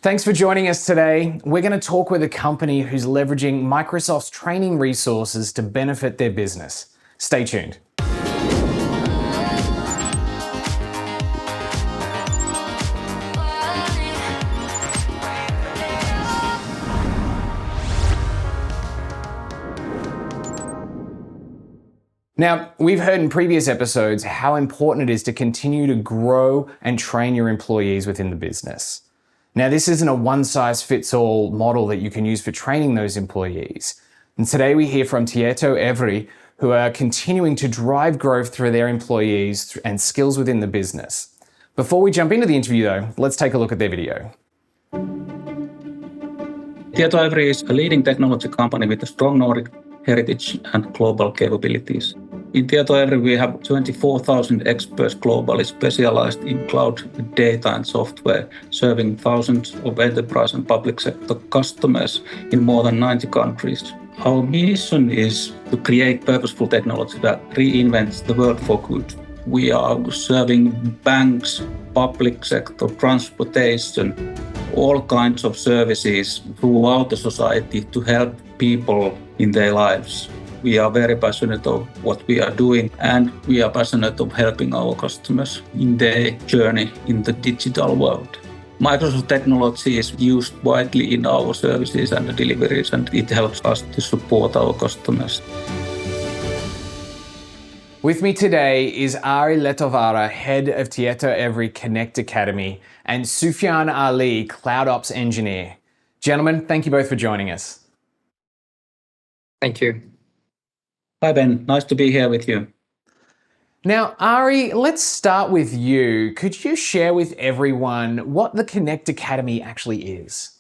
Thanks for joining us today. We're going to talk with a company who's leveraging Microsoft's training resources to benefit their business. Stay tuned. Now, we've heard in previous episodes how important it is to continue to grow and train your employees within the business. Now, this isn't a one-size-fits-all model that you can use for training those employees. And today we hear from Tietoevry, who are continuing to drive growth through their employees and skills within the business. Before we jump into the interview though, let's take a look at their video. Tietoevry is a leading technology company with a strong Nordic heritage and global capabilities. In Tietoevry, we have 24,000 experts globally specialized in cloud data and software, serving thousands of enterprise and public sector customers in more than 90 countries. Our mission is to create purposeful technology that reinvents the world for good. We are serving banks, public sector, transportation, all kinds of services throughout the society to help people in their lives. We are very passionate of what we are doing, and we are passionate of helping our customers in their journey in the digital world. Microsoft technology is used widely in our services and deliveries, and it helps us to support our customers. With me today is Ari Lehtovaara, head of Tietoevry Connect Academy, and Sufyan Ali, Cloud Ops Engineer. Gentlemen, thank you both for joining us. Thank you. Hi Ben, nice to be here with you. Now, Ari, let's start with you. Could you share with everyone what the Connect Academy actually is?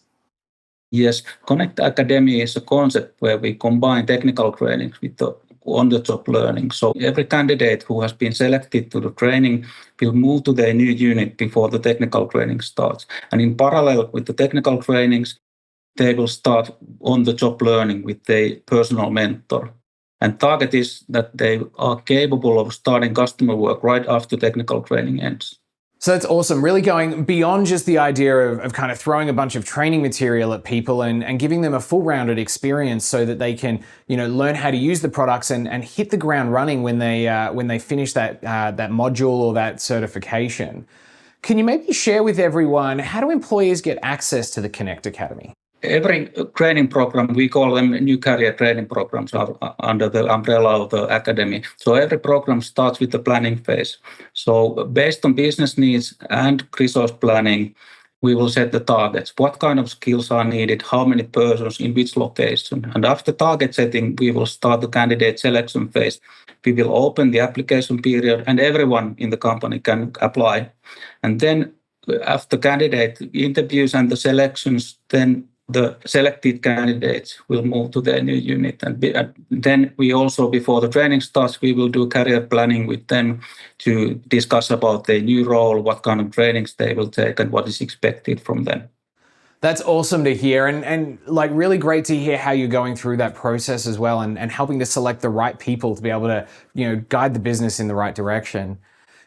Yes, Connect Academy is a concept where we combine technical training with the on-the-job learning. So every candidate who has been selected to the training will move to their new unit before the technical training starts. And in parallel with the technical trainings, they will start on-the-job learning with their personal mentor. And target is that they are capable of starting customer work right after technical training ends. So that's awesome. Really going beyond just the idea of kind of throwing a bunch of training material at people and giving them a full rounded experience so that they can, learn how to use the products and hit the ground running when they finish that module or that certification. Can you maybe share with everyone, how do employees get access to the Connect Academy? Every training program, we call them new career training programs, are under the umbrella of the academy. So every program starts with the planning phase. So based on business needs and resource planning, we will set the targets. What kind of skills are needed, how many persons, in which location. And after target setting, we will start the candidate selection phase. We will open the application period and everyone in the company can apply. And then after candidate interviews and the selections, then the selected candidates will move to their new unit. And then we also, before the training starts, we will do career planning with them to discuss about their new role, what kind of trainings they will take and what is expected from them. That's awesome to hear and like really great to hear how you're going through that process as well and helping to select the right people to be able to, guide the business in the right direction.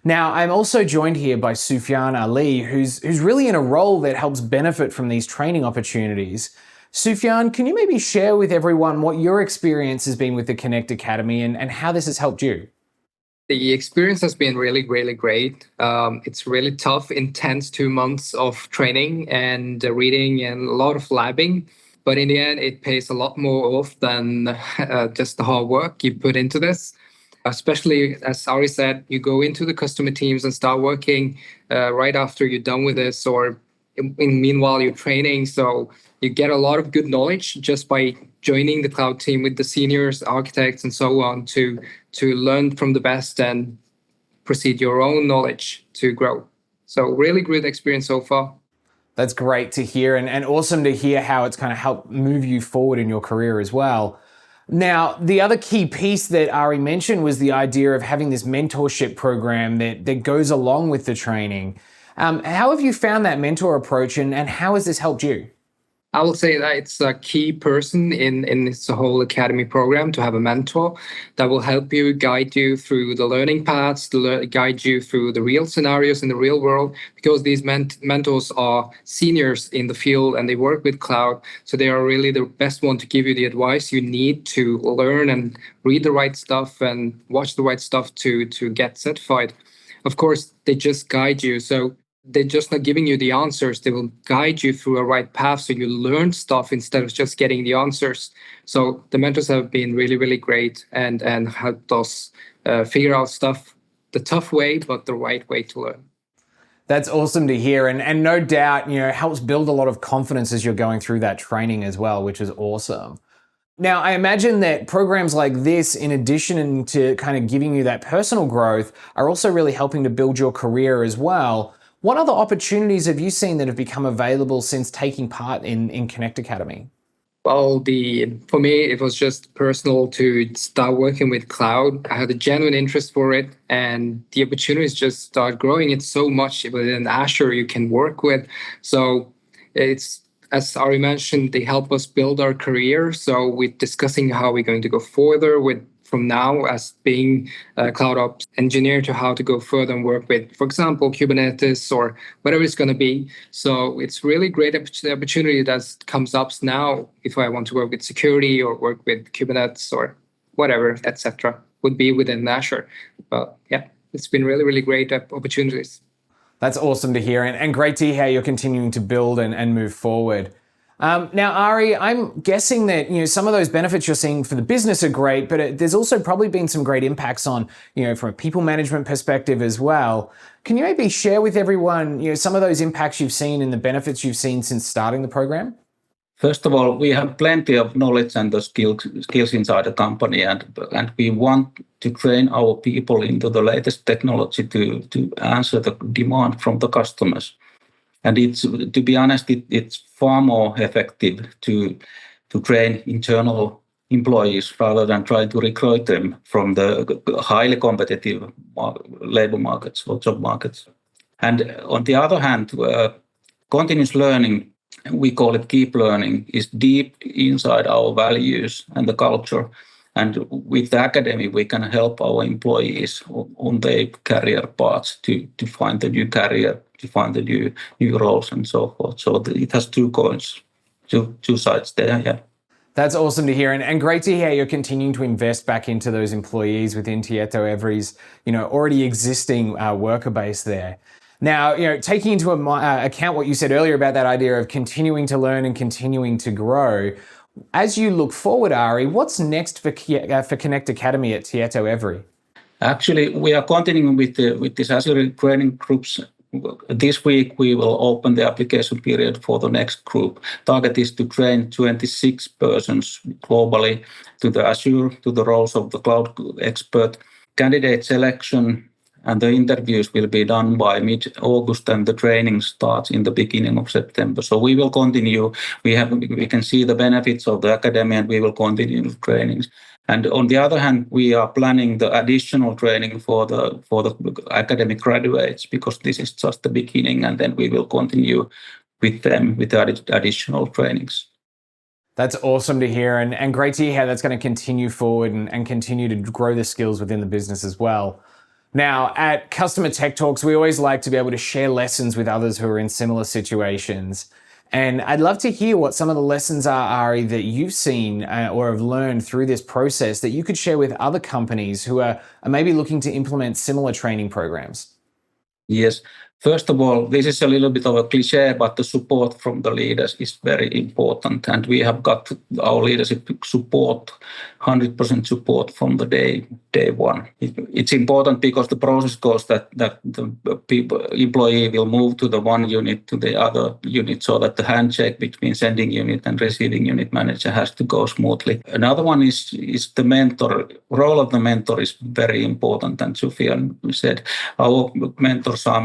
Now, I'm also joined here by Sufyan Ali, who's really in a role that helps benefit from these training opportunities. Sufyan, can you maybe share with everyone what your experience has been with the Connect Academy and how this has helped you? The experience has been really, really great. It's really tough, intense 2 months of training and reading and a lot of labbing. But in the end, it pays a lot more off than just the hard work you put into this. Especially, as Ari said, you go into the customer teams and start working right after you're done with this or meanwhile you're training. So you get a lot of good knowledge just by joining the cloud team with the seniors, architects, and so on to learn from the best and proceed your own knowledge to grow. So really great experience so far. That's great to hear and awesome to hear how it's kind of helped move you forward in your career as well. Now, the other key piece that Ari mentioned was the idea of having this mentorship program that goes along with the training. How have you found that mentor approach and how has this helped you? I will say that it's a key person in this whole academy program to have a mentor that will help you, guide you through the learning paths, guide you through the real scenarios in the real world, because these mentors are seniors in the field and they work with cloud. So they are really the best one to give you the advice you need to learn and read the right stuff and watch the right stuff to get certified. Of course, they just guide you. So they're just not giving you the answers. They will guide you through a right path so you learn stuff instead of just getting the answers. So the mentors have been really, really great and helped us figure out stuff the tough way, but the right way to learn. That's awesome to hear. And no doubt, helps build a lot of confidence as you're going through that training as well, which is awesome. Now, I imagine that programs like this, in addition to kind of giving you that personal growth, are also really helping to build your career as well. What other opportunities have you seen that have become available since taking part in Connect Academy? Well, for me, it was just personal to start working with cloud. I had a genuine interest for it, and the opportunities just start growing. It's so much within Azure you can work with. So it's, as Ari mentioned, they help us build our career. So we're discussing how we're going to go further from now as being a cloud ops engineer to how to go further and work with, for example, Kubernetes or whatever it's going to be. So it's really great opportunity that comes up now if I want to work with security or work with Kubernetes or whatever, etc. would be within Azure. But yeah, it's been really, really great opportunities. That's awesome to hear, and great to hear how you're continuing to build and move forward. Now, Ari, I'm guessing that some of those benefits you're seeing for the business are great, but there's also probably been some great impacts on, from a people management perspective as well. Can you maybe share with everyone, some of those impacts you've seen and the benefits you've seen since starting the program? First of all, we have plenty of knowledge and the skills inside the company, and we want to train our people into the latest technology to answer the demand from the customers. And to be honest, it's far more effective to train internal employees rather than try to recruit them from the highly competitive labor markets or job markets. And on the other hand, continuous learning, we call it keep learning, is deep inside our values and the culture. And with the academy, we can help our employees on their career paths to find the new career, to find the new roles and so forth. So it has two coins, two sides there, yeah. That's awesome to hear, and great to hear you're continuing to invest back into those employees within Tietoevry's, already existing worker base there. Now, taking into account what you said earlier about that idea of continuing to learn and continuing to grow, as you look forward, Ari, what's next for Connect Academy at Tietoevry? Actually, we are continuing with this Azure training groups. This week, we will open the application period for the next group. Target is to train 26 persons globally to the Azure, to the roles of the cloud expert. Candidate selection and the interviews will be done by mid-August, and the training starts in the beginning of September. So we will continue. We can see the benefits of the academy, and we will continue the trainings. And on the other hand, we are planning the additional training for the academic graduates, because this is just the beginning, and then we will continue with them with the additional trainings. That's awesome to hear, and great to hear how that's going to continue forward and continue to grow the skills within the business as well. Now, at Customer Tech Talks, we always like to be able to share lessons with others who are in similar situations. And I'd love to hear what some of the lessons are, Ari, that you've seen or have learned through this process that you could share with other companies who are maybe looking to implement similar training programs. Yes. First of all, this is a little bit of a cliche, but the support from the leaders is very important. And we have got our leadership support, 100% support from the day one. It's important because the process goes that the employee will move to the one unit to the other unit, so that the handshake between sending unit and receiving unit manager has to go smoothly. Another one is the mentor. Role of the mentor is very important. And Sufyan said our mentors are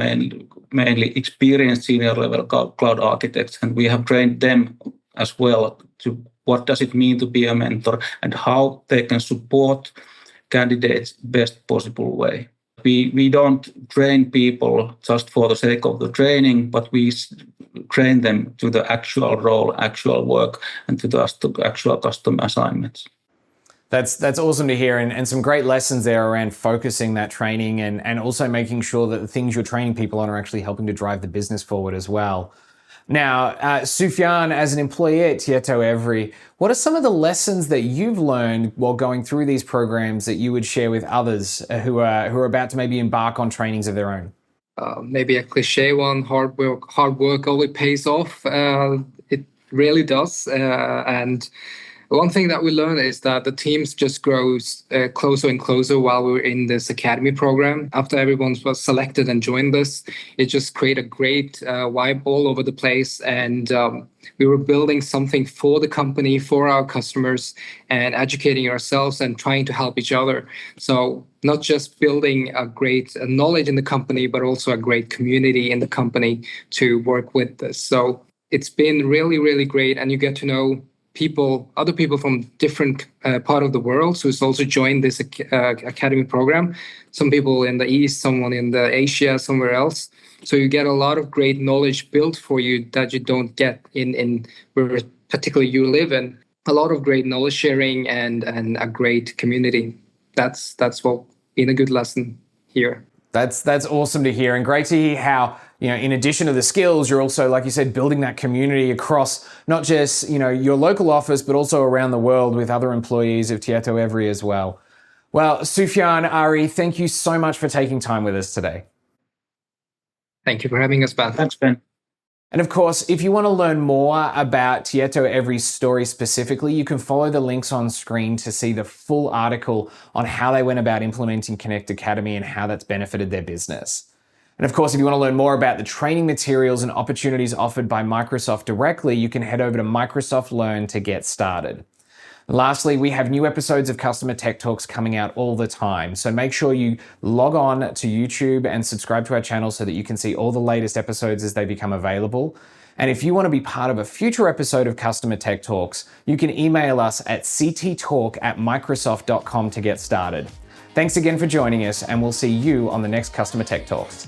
mainly experienced senior level cloud architects, and we have trained them as well to what does it mean to be a mentor and how they can support candidates best possible way. We don't train people just for the sake of the training, but we train them to the actual role, actual work, and to the actual customer assignments. That's awesome to hear, and some great lessons there around focusing that training and also making sure that the things you're training people on are actually helping to drive the business forward as well. Now, Sufyan, as an employee at Tietoevry, what are some of the lessons that you've learned while going through these programs that you would share with others who are about to maybe embark on trainings of their own? Maybe a cliche one: hard work always pays off. It really does, and one thing that we learned is that the teams just grows closer and closer while we were in this academy program. After everyone was selected and joined us, it just created a great vibe all over the place. And we were building something for the company, for our customers, and educating ourselves and trying to help each other. So not just building a great knowledge in the company, but also a great community in the company to work with this. So it's been really, really great. And you get to know other people from different part of the world who's also joined this academy program. Some people in the East, someone in the Asia, somewhere else. So you get a lot of great knowledge built for you that you don't get in where particularly you live in. A lot of great knowledge sharing and a great community. That's what been a good lesson here. That's awesome to hear, and great to hear how, in addition to the skills, you're also, like you said, building that community across not just, your local office, but also around the world with other employees of Tietoevry as well. Well, Sufyan, Ari, thank you so much for taking time with us today. Thank you for having us, Ben. Thanks, Ben. And of course, if you want to learn more about Tietoevry's story specifically, you can follow the links on screen to see the full article on how they went about implementing Connect Academy and how that's benefited their business. And of course, if you want to learn more about the training materials and opportunities offered by Microsoft directly, you can head over to Microsoft Learn to get started. Lastly, we have new episodes of Customer Tech Talks coming out all the time. So make sure you log on to YouTube and subscribe to our channel so that you can see all the latest episodes as they become available. And if you want to be part of a future episode of Customer Tech Talks, you can email us at cttalk@microsoft.com to get started. Thanks again for joining us, and we'll see you on the next Customer Tech Talks.